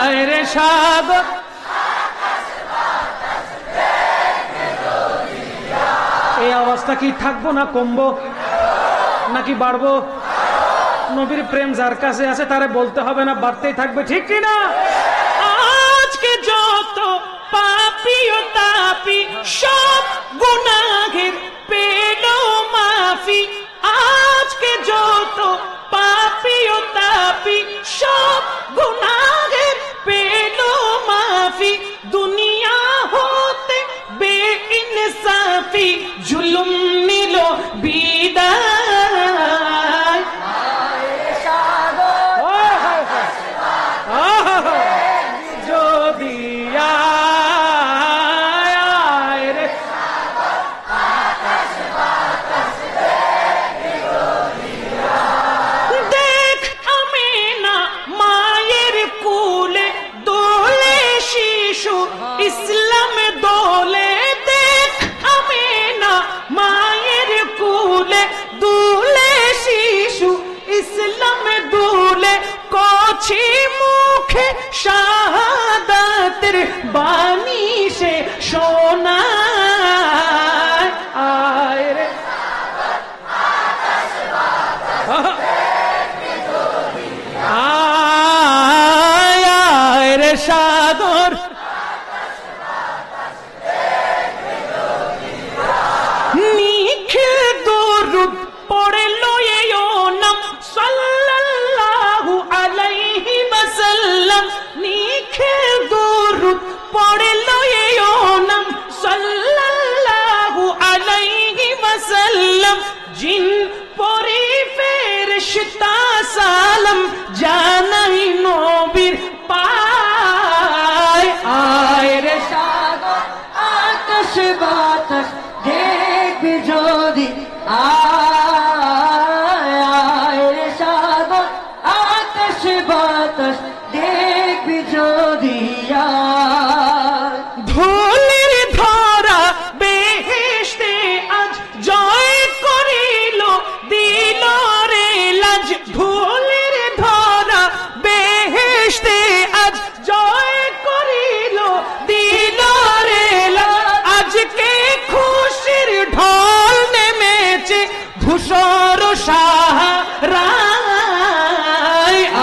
আয় রে সাগর এই অবস্থা কি থাকবো না কমবো নাকি বাড়বো? নবীর প্রেম যার কাছে আছে তারে বলতে হবে না, বাড়তেই থাকবে, ঠিক কিনা? আজকে যত পাপী ও তাপী সব গুনাহের পেল মাফি, আজকে যত পাপী ও তাপী সব গুনাহের পেল মাফি, দুনিয়া হতে বেইনসাফি জুলুম নিল বিদায়। যদি আয় রে দেখ আমিনা মায়ের কুলে দোলে শিশু ইসলামে দোলে, দেখ আমিনা মায়ের কুলে দুলে শিশু ইসলামে দুলে, কছি মুখে শাহাদাতের বাণী সে শোনায়। আয় রে আয় রে সাগর নিখিল দরুদ পড়ে লয়ে নাম সাল্লাল্লাহু আলাইহি ওয়াসাল্লাম, নিখিল দরুদ পড়ে লয়ে নাম সাল্লাল্লাহু আলাইহি ওয়াসাল্লাম, জিন পরি ফেরেশতা সালাম জানাই নবীর পায়। আয় রে সাগর আকাশ বাতাস দেখবি যদি, আয় রে সাগর আকাশ বাতাস দেখবি যদি, ধুলির ধরা বেহেশতে আজ জয় করিল দিল রে লাজ, ধুলির ধরা বেহেশতে আজ জয় করিল দিল রে লাজ, আজকে খুশির ঢল নেমেছে ধূসর সাহারায়।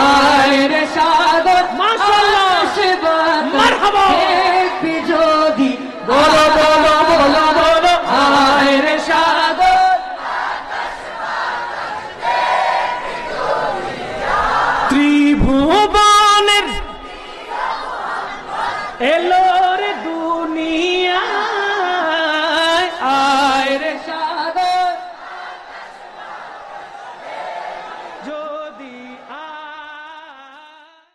আয় রে সাগর মাশাআল্লাহ আকাশ বাতাস মারহাবা দেখবি যদি, বলো বলো বলো বলো আয় রে সাগর ত্রিভুবন